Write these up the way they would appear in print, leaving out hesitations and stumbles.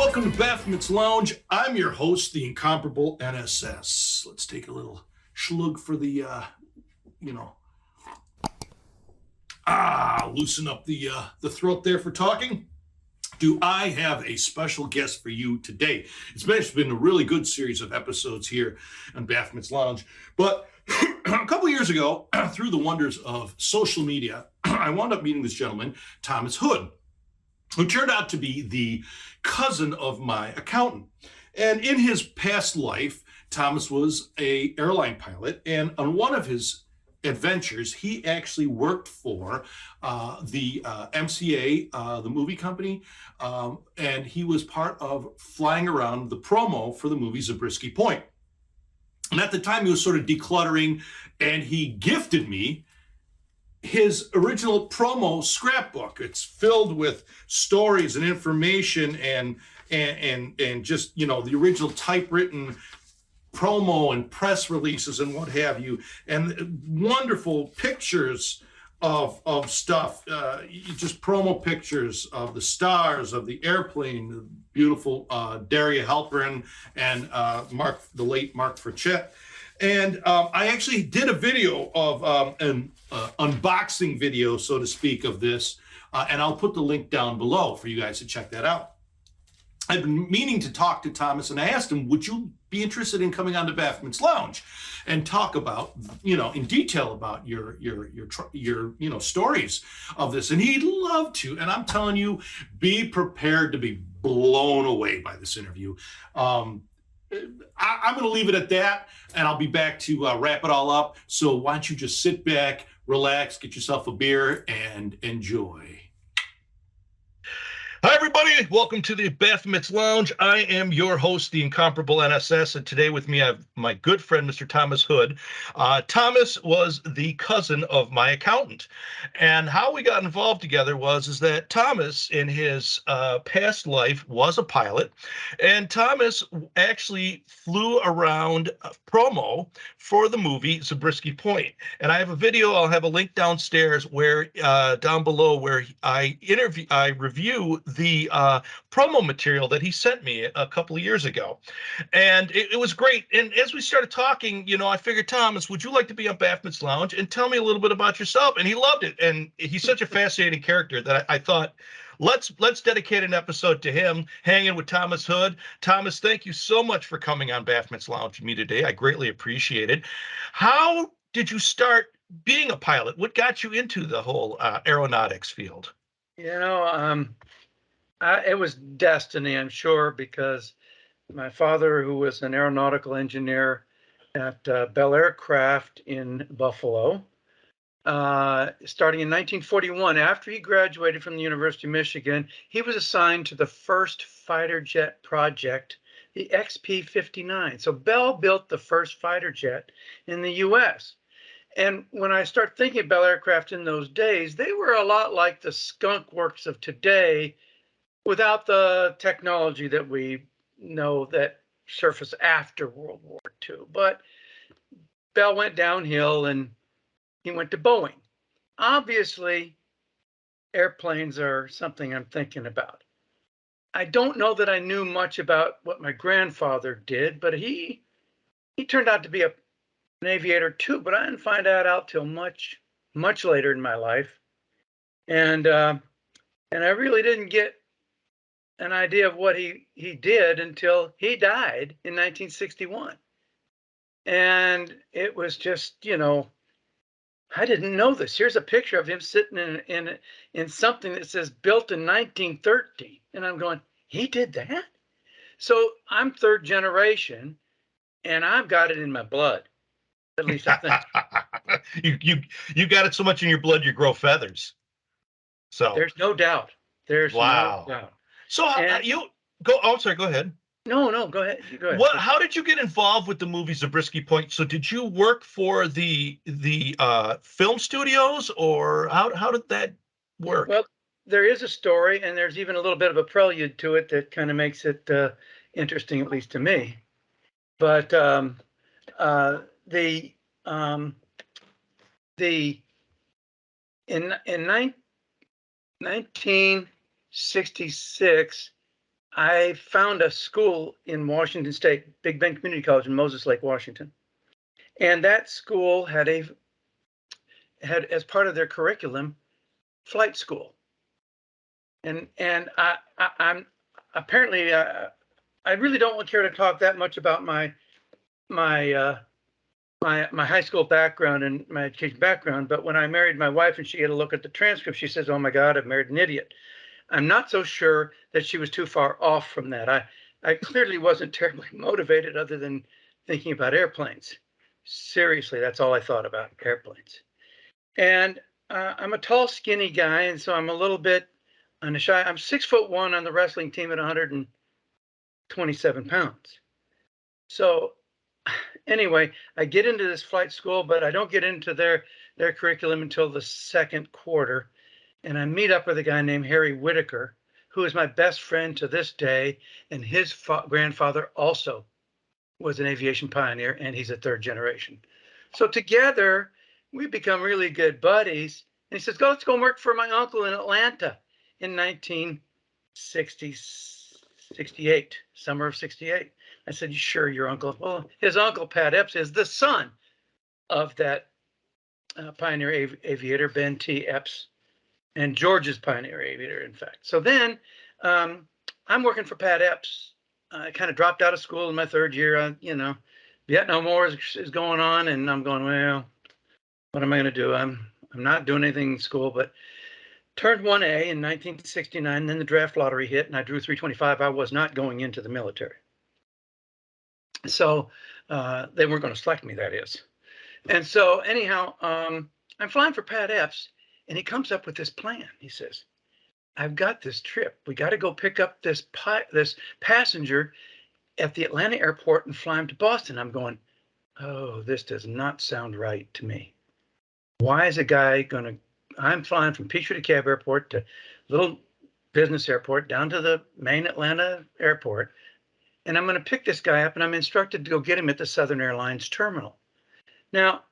welcome to Baphomet's Lounge. I'm your host, the incomparable NSS. Let's take a little schlug for the, loosen up the throat there for talking. Do I have a special guest for you today? It's been a really good series of episodes here on Baphomet's Lounge, but a couple years ago, through the wonders of social media, I wound up meeting this gentleman, Thomas Hood, who turned out to be the cousin of my accountant. And in his past life, Thomas was an airline pilot, and on one of his adventures, he actually worked for the MCA, the movie company, and he was part of flying around the promo for the movie Zabriskie Point. And at the time, he was sort of decluttering, and he gifted me his original promo scrapbook. It's filled with stories and information and just, the original typewritten promo and press releases and what have you, and wonderful pictures of stuff, just promo pictures of the stars of the airplane, the beautiful Daria Halperin and the late Mark Frechette. And I actually did a video of an unboxing video, so to speak, of this, and I'll put the link down below for you guys to check that out. I've been meaning to talk to Thomas, and I asked him, would you be interested in coming on to Baphomet's Lounge and talk about, in detail about your stories of this? And he'd love to. And I'm telling you, be prepared to be blown away by this interview. I'm going to leave it at that, and I'll be back to wrap it all up. So why don't you just sit back, relax, get yourself a beer, and enjoy. Hi, everybody. Welcome to the Baphomet's Lounge. I am your host, the incomparable NSS, and today with me I have my good friend, Mr. Thomas Hood. Thomas was the cousin of my accountant, and how we got involved together is that Thomas, in his past life, was a pilot, and Thomas actually flew around promo for the movie Zabriskie Point. And I have a video. I'll have a link downstairs down below where I review the promo material that he sent me a couple of years ago. And it was great. And as we started talking, I figured, Thomas, would you like to be on Baphomet's Lounge and tell me a little bit about yourself? And he loved it. And he's such a fascinating character that I thought, let's dedicate an episode to him, Hanging with Thomas Hood. Thomas, thank you so much for coming on Baphomet's Lounge with me today. I greatly appreciate it. How did you start being a pilot? What got you into the whole aeronautics field? It was destiny, I'm sure, because my father, who was an aeronautical engineer at Bell Aircraft in Buffalo, starting in 1941, after he graduated from the University of Michigan, he was assigned to the first fighter jet project, the XP-59. So Bell built the first fighter jet in the U.S. And when I start thinking of Bell Aircraft in those days, they were a lot like the skunk works of today, without the technology that we know that surfaced after World War II. But Bell went downhill and he went to Boeing. Obviously, airplanes are something I'm thinking about. I don't know that I knew much about what my grandfather did, but he turned out to be an aviator too, but I didn't find that out till much later in my life. And I really didn't get an idea of what he did until he died in 1961. And it was just, I didn't know this. Here's a picture of him sitting in something that says built in 1913. And I'm going, he did that? So I'm third generation, and I've got it in my blood. At least I think. you got it so much in your blood you grow feathers. So there's no doubt. There's no doubt. So you go. Oh, sorry. Go ahead. No. Go ahead. Go ahead. How did you get involved with the movie Zabriskie Point? So did you work for the film studios, or how did that work? Well, there is a story, and there's even a little bit of a prelude to it that kind of makes it interesting, at least to me. But in 1966, I found a school in Washington State, Big Bend Community College in Moses Lake, Washington. And that school had as part of their curriculum, flight school. And I'm apparently I really don't care to talk that much about my high school background and my education background, but when I married my wife and she had a look at the transcript, she says, "Oh my God, I've married an idiot." I'm not so sure that she was too far off from that. I clearly wasn't terribly motivated other than thinking about airplanes. Seriously, that's all I thought about, airplanes. And I'm a tall, skinny guy, and so I'm a little bit on the shy. I'm 6'1" on the wrestling team at 127 pounds. So anyway, I get into this flight school, but I don't get into their curriculum until the second quarter. And I meet up with a guy named Harry Whitaker, who is my best friend to this day. And his grandfather also was an aviation pioneer, and he's a third generation. So together, we become really good buddies. And he says, let's go work for my uncle in Atlanta in 1968, summer of 68. I said, sure, your uncle. Well, his uncle, Pat Epps, is the son of that pioneer aviator, Ben T. Epps, and George's pioneer aviator, in fact. So then I'm working for Pat Epps. I kind of dropped out of school in my third year. Vietnam War is going on, and I'm going, well, what am I going to do? I'm not doing anything in school, but turned 1A in 1969. Then the draft lottery hit, and I drew 325. I was not going into the military. So they weren't going to select me, that is. And so anyhow, I'm flying for Pat Epps, and he comes up with this plan. He says, I've got this trip. We got to go pick up this passenger at the Atlanta airport and fly him to Boston. I'm going, oh, this does not sound right to me. Why is a guy going to, I'm flying from Peachtree DeKalb Airport to little business airport down to the main Atlanta airport, and I'm going to pick this guy up, and I'm instructed to go get him at the Southern Airlines terminal. Now,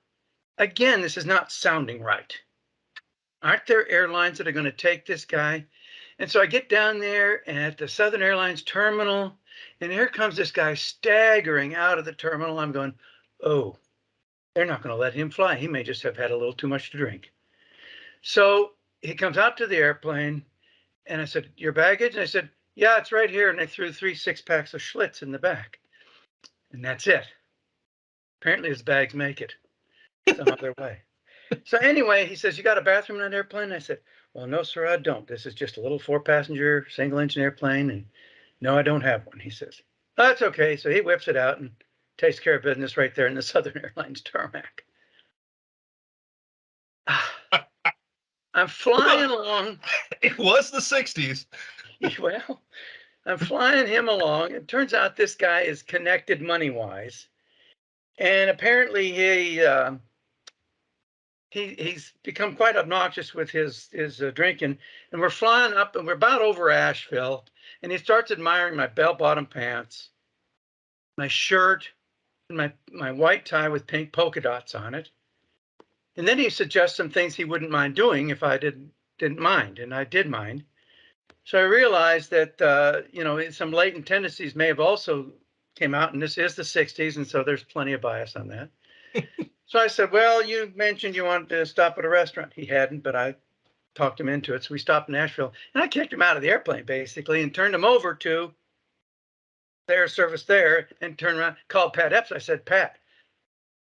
again, this is not sounding right. Aren't there airlines that are going to take this guy? And so I get down there at the Southern Airlines terminal, and here comes this guy staggering out of the terminal. I'm going, oh, they're not going to let him fly. He may just have had a little too much to drink. So he comes out to the airplane, and I said, your baggage? And I said, yeah, it's right here. And they threw 3 6-packs of Schlitz in the back. And that's it. Apparently his bags make it some other way. So anyway, he says, you got a bathroom in that airplane? I said, well, no, sir, I don't. This is just a little 4-passenger single engine airplane. And no, I don't have one. He says, oh, that's okay. So he whips it out and takes care of business right there in the Southern Airlines tarmac. I'm flying along. It was the 60s. Well, I'm flying him along. It turns out this guy is connected money-wise. And apparently he's become quite obnoxious with his drinking. And we're flying up, and we're about over Asheville. And he starts admiring my bell-bottom pants, my shirt, and my white tie with pink polka dots on it. And then he suggests some things he wouldn't mind doing if I didn't mind, and I did mind. So I realized that some latent tendencies may have also came out, and this is the 60s, and so there's plenty of bias on that. So I said, well, you mentioned you wanted to stop at a restaurant. He hadn't, but I talked him into it. So we stopped in Nashville, and I kicked him out of the airplane, basically, and turned him over to their service there, and turned around, called Pat Epps. I said, Pat,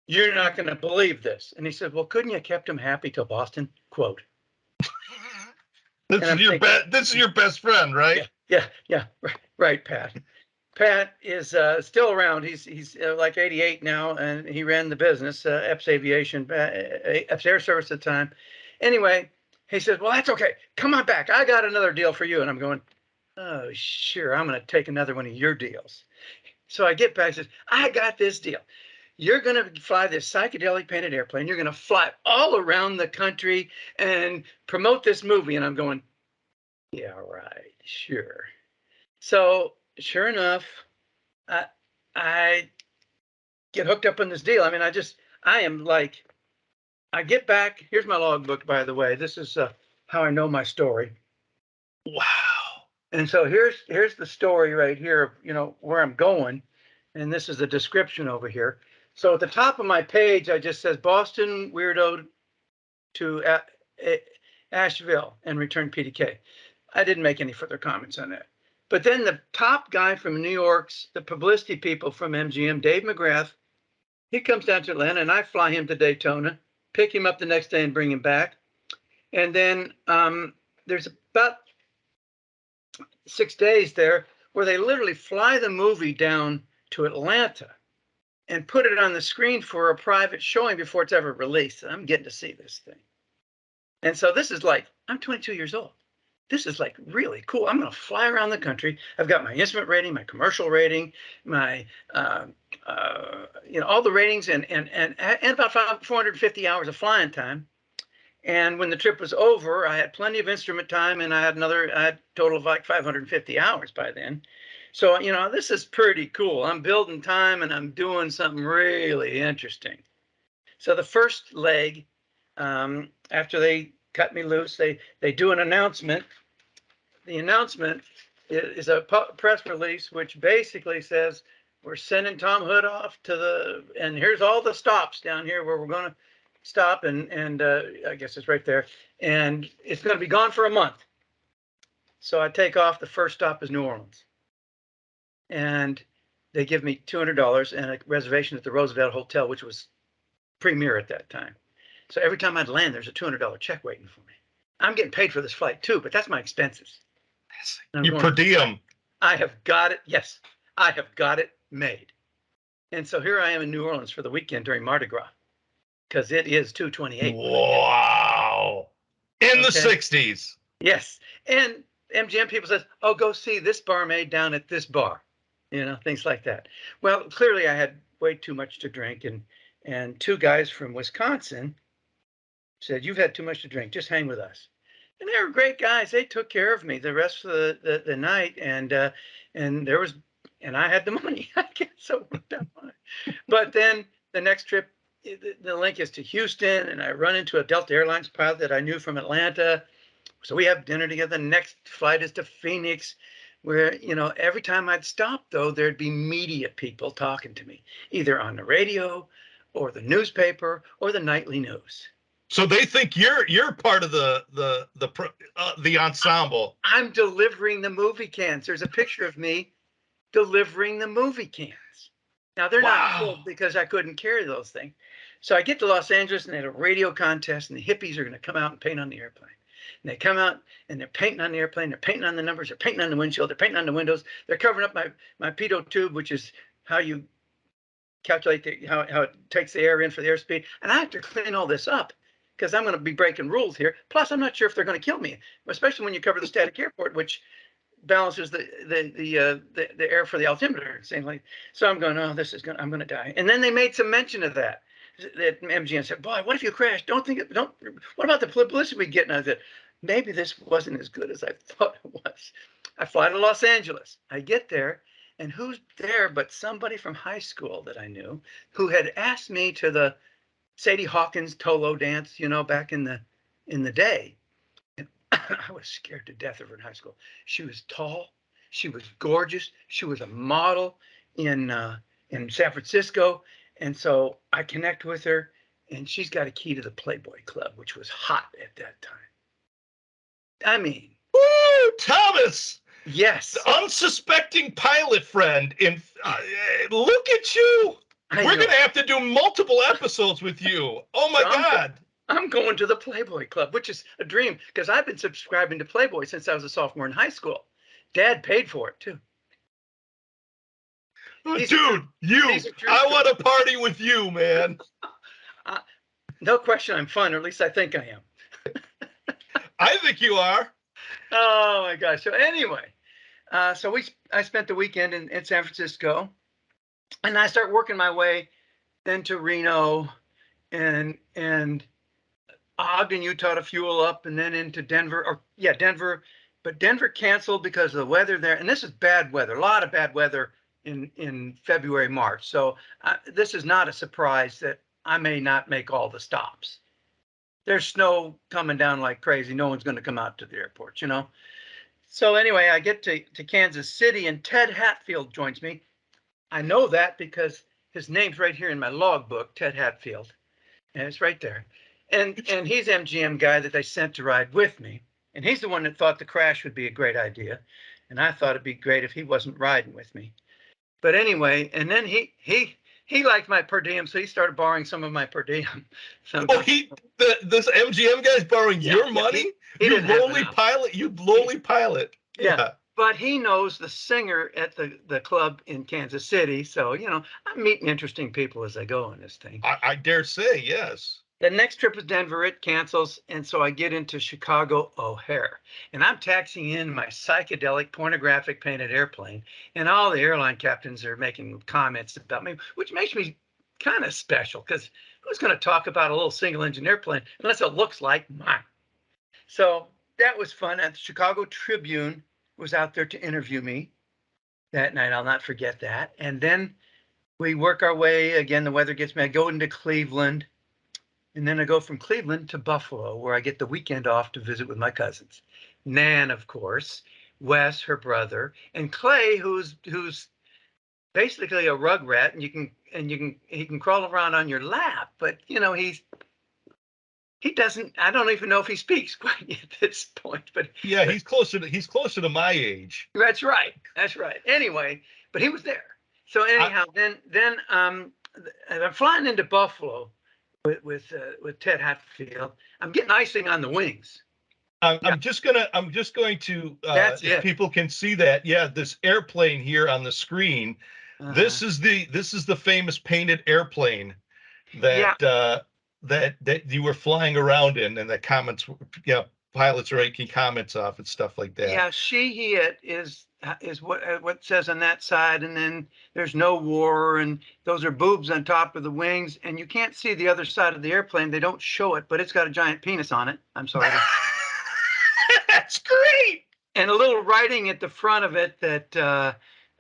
you're not going to believe this. And he said, well, couldn't you have kept him happy till Boston? Quote. This is your best friend, right? Yeah, right, Pat. Pat is still around. He's like 88 now, and he ran the business, Epps Aviation, Epps Air Service at the time. Anyway, he says, well, that's okay. Come on back. I got another deal for you. And I'm going, oh, sure. I'm going to take another one of your deals. So I get back and says, I got this deal. You're going to fly this psychedelic painted airplane. You're going to fly all around the country and promote this movie. And I'm going, yeah, right, sure. So sure enough, I get hooked up on this deal. I mean, I get back. Here's my logbook, by the way. This is how I know my story. Wow. And so here's the story right here, where I'm going. And this is the description over here. So at the top of my page, I just says Boston weirdo to Asheville and return PDK. I didn't make any further comments on that. But then the top guy from New York's, the publicity people from MGM, Dave McGrath, he comes down to Atlanta and I fly him to Daytona, pick him up the next day and bring him back. And then there's about 6 days there where they literally fly the movie down to Atlanta and put it on the screen for a private showing before it's ever released. And I'm getting to see this thing. And so this is like, I'm 22 years old. This is like really cool. I'm going to fly around the country. I've got my instrument rating, my commercial rating, my, all the ratings and about 450 hours of flying time. And when the trip was over, I had plenty of instrument time and I had a total of like 550 hours by then. So, this is pretty cool. I'm building time and I'm doing something really interesting. So the first leg, after they cut me loose, they do an announcement. The announcement is a press release, which basically says, we're sending Tom Hood off and here's all the stops down here where we're going to stop. And I guess it's right there. And it's going to be gone for a month. So I take off. The first stop is New Orleans. And they give me $200 and a reservation at the Roosevelt Hotel, which was premier at that time. So every time I'd land, there's a $200 check waiting for me. I'm getting paid for this flight too, but that's my expenses. You per diem. I have got it. Yes, I have got it made. And so here I am in New Orleans for the weekend during Mardi Gras, because it is 2/28. Wow. In the 60s. Yes. And MGM people says, oh, go see this barmaid down at this bar, things like that. Well, clearly I had way too much to drink. And two guys from Wisconsin said, you've had too much to drink. Just hang with us. And they were great guys. They took care of me the rest of the night. And I had the money. I guess so it worked out fine. But then the next trip, the link is to Houston. And I run into a Delta Airlines pilot that I knew from Atlanta. So we have dinner together. The next flight is to Phoenix, where, every time I'd stop, though, there'd be media people talking to me, either on the radio or the newspaper or the nightly news. So they think you're part of the ensemble. I'm delivering the movie cans. There's a picture of me delivering the movie cans. Now they're not full because I couldn't carry those things. So I get to Los Angeles and they had a radio contest and the hippies are going to come out and paint on the airplane. And they come out and they're painting on the airplane. They're painting on the numbers. They're painting on the windshield. They're painting on the windows. They're covering up my pitot tube, which is how you calculate how it takes the air in for the airspeed. And I have to clean all this up, because I'm going to be breaking rules here. Plus, I'm not sure if they're going to kill me, especially when you cover the static airport, which balances the air for the altimeter. Same like, so I'm going, oh, I'm going to die. And then they made some mention of that. That MGM said, boy, what if you crash? What about the publicity we get? And I said, maybe this wasn't as good as I thought it was. I fly to Los Angeles. I get there, and who's there but somebody from high school that I knew who had asked me to the Sadie Hawkins Tolo dance, back in the day. And I was scared to death of her in high school. She was tall. She was gorgeous. She was a model in San Francisco. And so I connect with her, and she's got a key to the Playboy Club, which was hot at that time. I mean. Woo, Thomas. Yes. The unsuspecting pilot friend. Look at you. We're going to have to do multiple episodes with you. Oh, my God. I'm going to the Playboy Club, which is a dream, because I've been subscribing to Playboy since I was a sophomore in high school. Dad paid for it, too. Dude, I want to party with you, man. No question I'm fun, or at least I think I am. I think you are. Oh, my gosh. So anyway, I spent the weekend in San Francisco. And I start working my way then to Reno and Ogden, Utah to fuel up, and then into Denver. Denver. But Denver canceled because of the weather there. And this is bad weather, a lot of bad weather in February, March. So this is not a surprise that I may not make all the stops. There's snow coming down like crazy. No one's going to come out to the airport, So anyway, I get to Kansas City, and Ted Hatfield joins me. I know that because his name's right here in my logbook, Ted Hatfield, and it's right there. And he's MGM guy that they sent to ride with me, and he's the one that thought the crash would be a great idea, and I thought it'd be great if he wasn't riding with me. But anyway, and then he liked my per diem, so he started borrowing some of my per diem. Oh, this MGM guy's borrowing your money? He You didn't have lowly enough. pilot. You lowly pilot. Yeah. But he knows the singer at the club in Kansas City. So, I'm meeting interesting people as I go in this thing. I dare say, yes. The next trip is Denver. It cancels. And so I get into Chicago O'Hare. And I'm taxiing in my psychedelic pornographic painted airplane. And all the airline captains are making comments about me, which makes me kind of special because who's going to talk about a little single engine airplane unless it looks like mine? So that was fun. And the Chicago Tribune was out there to interview me that night. I'll not forget that. And then we work our way again. The weather gets me. I go into Cleveland, and then I go from Cleveland to Buffalo, where I get the weekend off to visit with my cousins, Nan, of course, Wes, her brother, and Clay, who's basically a rug rat, and he can crawl around on your lap, but he doesn't. I don't even know if he speaks quite at this point, but yeah, he's closer to my age. That's right. Anyway, but he was there. So anyhow, then I'm flying into Buffalo with Ted Hatfield. I'm getting icing on the wings. I'm just going to if people can see that, this airplane here on the screen. This is the famous painted airplane that that you were flying around in, and the comments, pilots are making comments off and stuff like that. Yeah, he, it is what says on that side, and then there's no war, and those are boobs on top of the wings, and you can't see the other side of the airplane. They don't show it, but it's got a giant penis on it. I'm sorry. That's great. And a little writing at the front of it that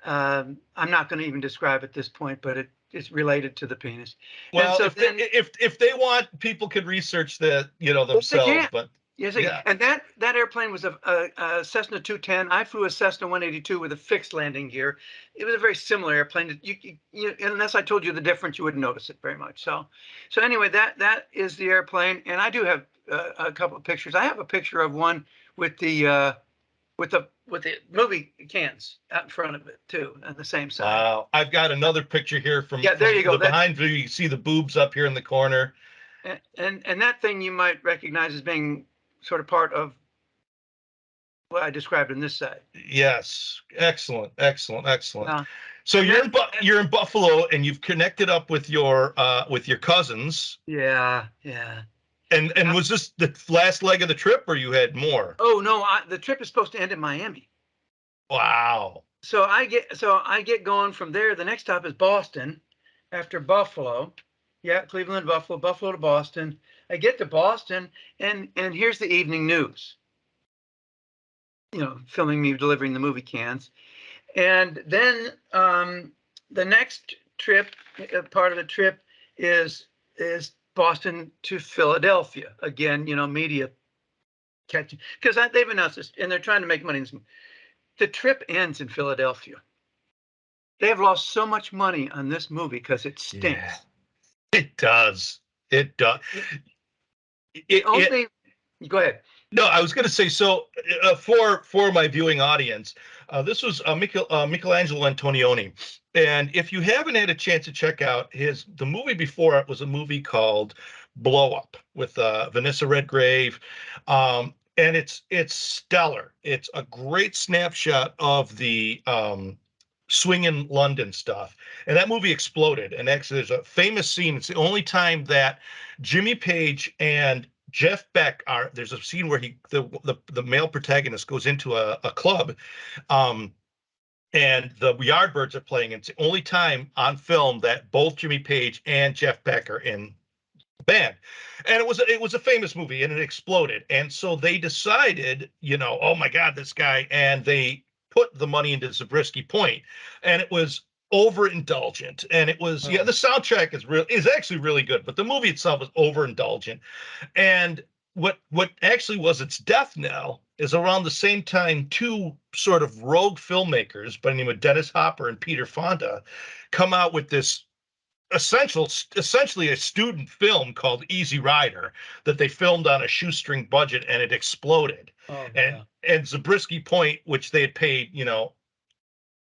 I'm not going to even describe at this point, but it's related to the penis. Well, so if they want, people could research that, themselves. But yes, and that airplane was a Cessna 210. I flew a Cessna 182 with a fixed landing gear. It was a very similar airplane. You unless I told you the difference, you wouldn't notice it very much. So anyway, that is the airplane, and I do have a couple of pictures. I have a picture of one with the movie cans out in front of it too, on the same side. Wow, I've got another picture here from there you go. Behind view. You see the boobs up here in the corner, and that thing you might recognize as being sort of part of what I described in this side. Yes, excellent. So you're in Buffalo, and you've connected up with your cousins. Yeah. And was this the last leg of the trip, or you had more? Oh no, the trip is supposed to end in Miami. Wow. So I get going from there. The next stop is Boston, after Buffalo. Yeah, Cleveland, Buffalo to Boston. I get to Boston, and here's the evening news. Filming me delivering the movie cans, and then the next trip, part of the trip is Boston to Philadelphia. Again, media catching, because they've announced this and they're trying to make money. The trip ends in Philadelphia. They have lost so much money on this movie because it stinks. Yeah, it does. Go ahead. No, I was going to say, so for my viewing audience, this was Michelangelo Antonioni. And if you haven't had a chance to check out the movie before it was a movie called Blow Up with Vanessa Redgrave. And it's stellar. It's a great snapshot of the swinging London stuff. And that movie exploded. And actually, there's a famous scene. It's the only time that Jimmy Page and Jeff Beck there's a scene where the male protagonist goes into a club, and the Yardbirds are playing. It's the only time on film that both Jimmy Page and Jeff Beck are in the band. And it was a famous movie, and it exploded. And so they decided, oh my God, this guy, and they put the money into Zabriskie Point, and it was overindulgent, and it was the soundtrack is actually really good, but the movie itself was overindulgent. And what actually was its death knell is around the same time two sort of rogue filmmakers by the name of Dennis Hopper and Peter Fonda come out with this essentially a student film called Easy Rider that they filmed on a shoestring budget, and it exploded. Oh, and yeah. and Zabriskie Point, which they had paid,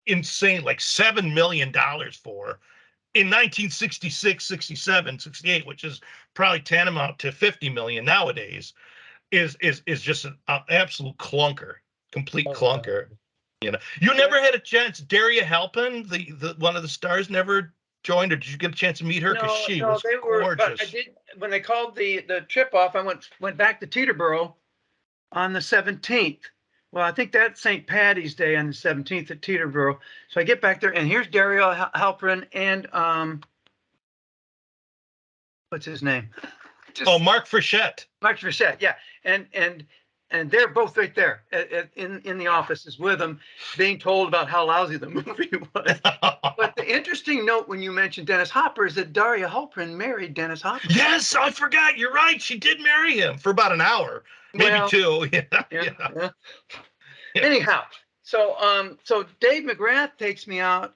insane, like $7 million for in 1966, 67, 68, which is probably tantamount to 50 million nowadays, is just an absolute clunker, complete Oh, yeah. clunker. You never had a chance. Daria Halpin, the one of the stars, never joined, or did you get a chance to meet her? Because No, she no, was they were, but I gorgeous. did, when they called the trip off, I went back to Teterboro on the 17th. Well, I think that's St. Patty's Day on the 17th at Teterboro. So I get back there, and here's Dario Halperin and what's his name? Oh, Mark Frechette. Mark Frechette, yeah, and they're both right there in the offices with him, being told about how lousy the movie was. But the interesting note when you mentioned Dennis Hopper is that Daria Halperin married Dennis Hopper. Yes, I forgot. You're right. She did marry him for about an hour, maybe Well, two. yeah. Anyhow, so Dave McGrath takes me out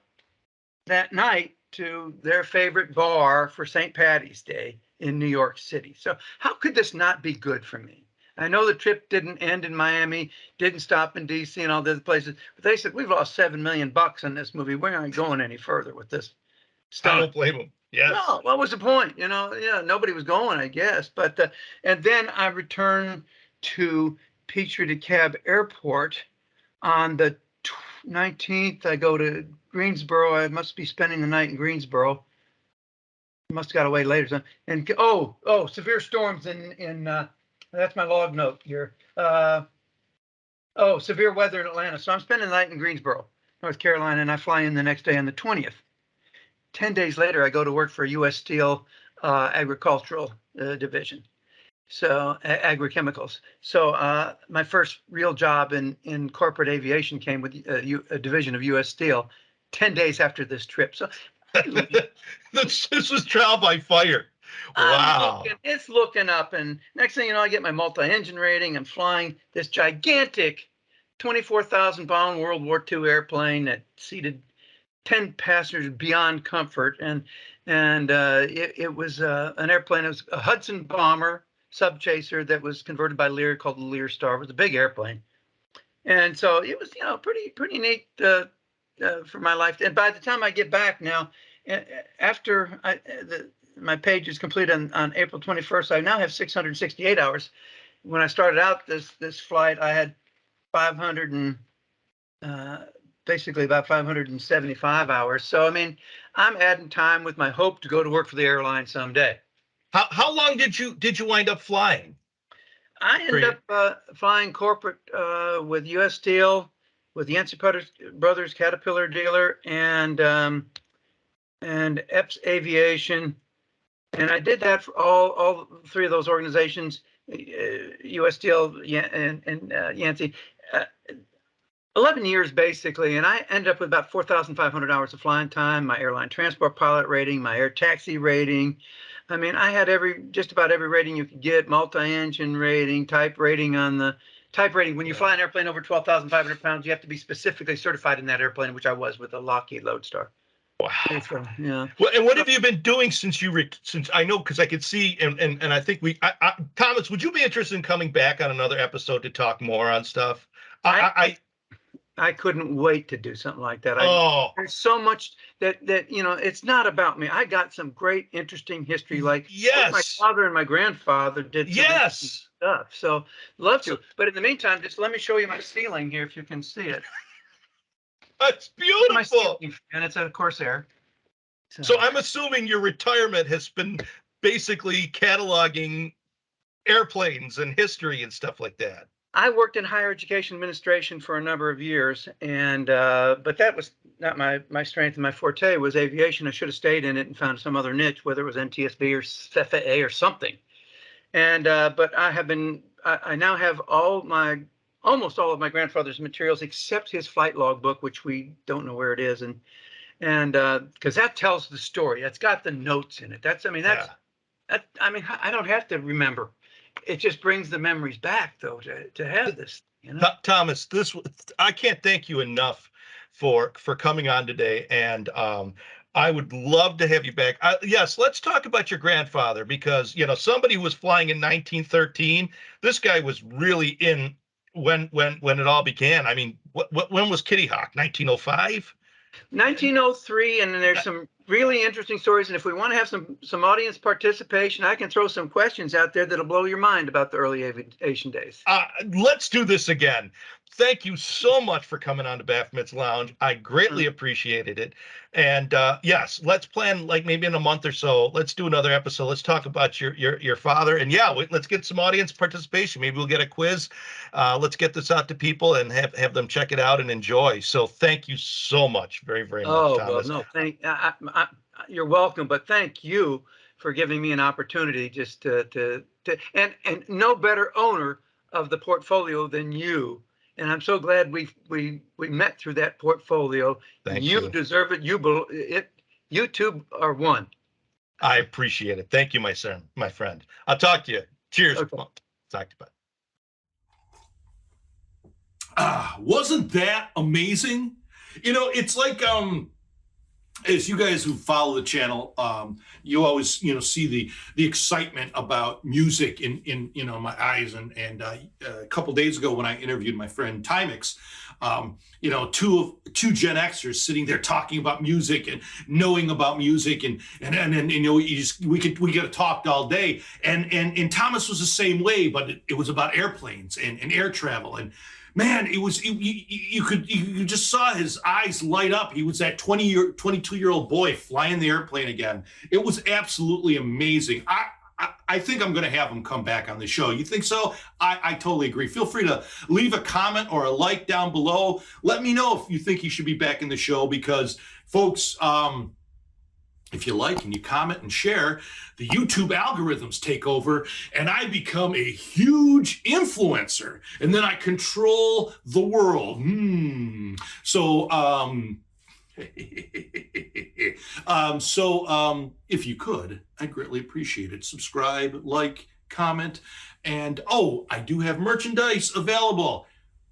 that night to their favorite bar for St. Patty's Day in New York City. So how could this not be good for me? I know the trip didn't end in Miami, didn't stop in DC and all the other places, but they said we've lost $7 million on this movie. We're not going any further with this I stunt. don't blame him. Yes. No, what was the point? Yeah, nobody was going, I guess. But and then I returned to Petrie DeKalb Airport on the 19th. I go to Greensboro. I must be spending the night in Greensboro. Must have got away later. And severe storms in that's my log note here. Severe weather in Atlanta. So I'm spending the night in Greensboro, North Carolina, and I fly in the next day on the 20th. 10 days later, I go to work for U.S. Steel agricultural division. So agrochemicals. So my first real job in corporate aviation came with a division of U.S. Steel 10 days after this trip. So this was trial by fire. Wow. It's looking up, and next thing you know, I get my multi-engine rating. I'm flying this gigantic 24,000-pound World War II airplane that seated 10 passengers beyond comfort, and it was an airplane. It was a Hudson bomber subchaser that was converted by Lear, called the Lear Star. It was a big airplane, and so it was pretty neat for my life. And by the time I get back now, after my page is complete on April 21st, I now have 668 hours. When I started out this flight, I had 500 and basically about 575 hours. So I mean, I'm adding time with my hope to go to work for the airline someday. How long did you wind up flying? I ended up flying corporate with U.S. Steel, with Yancey Brothers Caterpillar dealer, and Epps Aviation, and I did that for all three of those organizations, U.S. Steel and Yancey. 11 years basically, and I ended up with about 4,500 hours of flying time, my airline transport pilot rating, my air taxi rating. I mean, I had just about every rating you could get, multi-engine rating, type rating on the type rating. When you fly an airplane over 12,500 pounds, you have to be specifically certified in that airplane, which I was with a Lockheed Lodestar. Wow. Yeah. Well, and what have you been doing since I know, because I could see, and I think Thomas, would you be interested in coming back on another episode to talk more on stuff? I couldn't wait to do something like that. There's so much that it's not about me. I got some great, interesting history, like yes, my father and my grandfather did some interesting stuff. So love to. But in the meantime, just let me show you my ceiling here, if you can see it. That's beautiful. My ceiling, and it's a Corsair. So I'm assuming your retirement has been basically cataloging airplanes and history and stuff like that. I worked in higher education administration for a number of years, and but that was not my strength. And my forte was aviation. I should have stayed in it and found some other niche, whether it was NTSB or FAA or something. And but I now have almost all of my grandfather's materials except his flight log book, which we don't know where it is, and because that tells the story. That's got the notes in it. I don't have to remember it just brings the memories back, though, to have this, you know. Thomas, I can't thank you enough for coming on today, and I would love to have you back. Yes, let's talk about your grandfather, because somebody who was flying in 1913. This guy was really in when it all began. I mean, when was Kitty Hawk? 1905. 1903, and then there's some really interesting stories. And if we want to have some audience participation, I can throw some questions out there that'll blow your mind about the early aviation days. Let's do this again. Thank you so much for coming on to Baphomet's Lounge. I greatly appreciated it. And yes, let's plan like maybe in a month or so. Let's do another episode. Let's talk about your father. And yeah, let's get some audience participation. Maybe we'll get a quiz. Let's get this out to people and have them check it out and enjoy. So thank you so much, very, very much, Thomas. Well, no, you're welcome. But thank you for giving me an opportunity just to and no better owner of the portfolio than you. And I'm so glad we met through that portfolio. Thank you. You deserve it. You two are one. I appreciate it. Thank you, my friend. I'll talk to you. Cheers. Okay. Talk to you. Wasn't that amazing? It's like as you guys who follow the channel, you always see the excitement about music in my eyes, and a couple days ago when I interviewed my friend Timex, two Gen Xers sitting there talking about music and knowing about music, and we could have talked all day, and Thomas was the same way, but it was about airplanes and air travel. And man, it was you just saw his eyes light up. He was that 22-year-old boy flying the airplane again. It was absolutely amazing. I think I'm going to have him come back on the show. You think so? I totally agree. Feel free to leave a comment or a like down below. Let me know if you think he should be back in the show, because folks, if you like and you comment and share, the YouTube algorithms take over and I become a huge influencer, and then I control the world. So if you could, I'd greatly appreciate it. Subscribe, like, comment, and I do have merchandise available.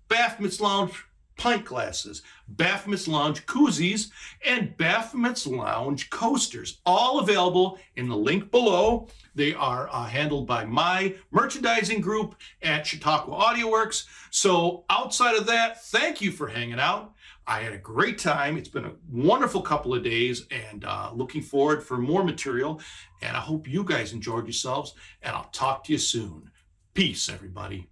Baphomet's Lounge pint glasses, Baphomet's Lounge koozies, and Baphomet's Lounge coasters, all available in the link below. They are handled by my merchandising group at Chautauqua Audio Works. So outside of that, thank you for hanging out. I had a great time. It's been a wonderful couple of days, and looking forward for more material. And I hope you guys enjoyed yourselves, and I'll talk to you soon. Peace, everybody.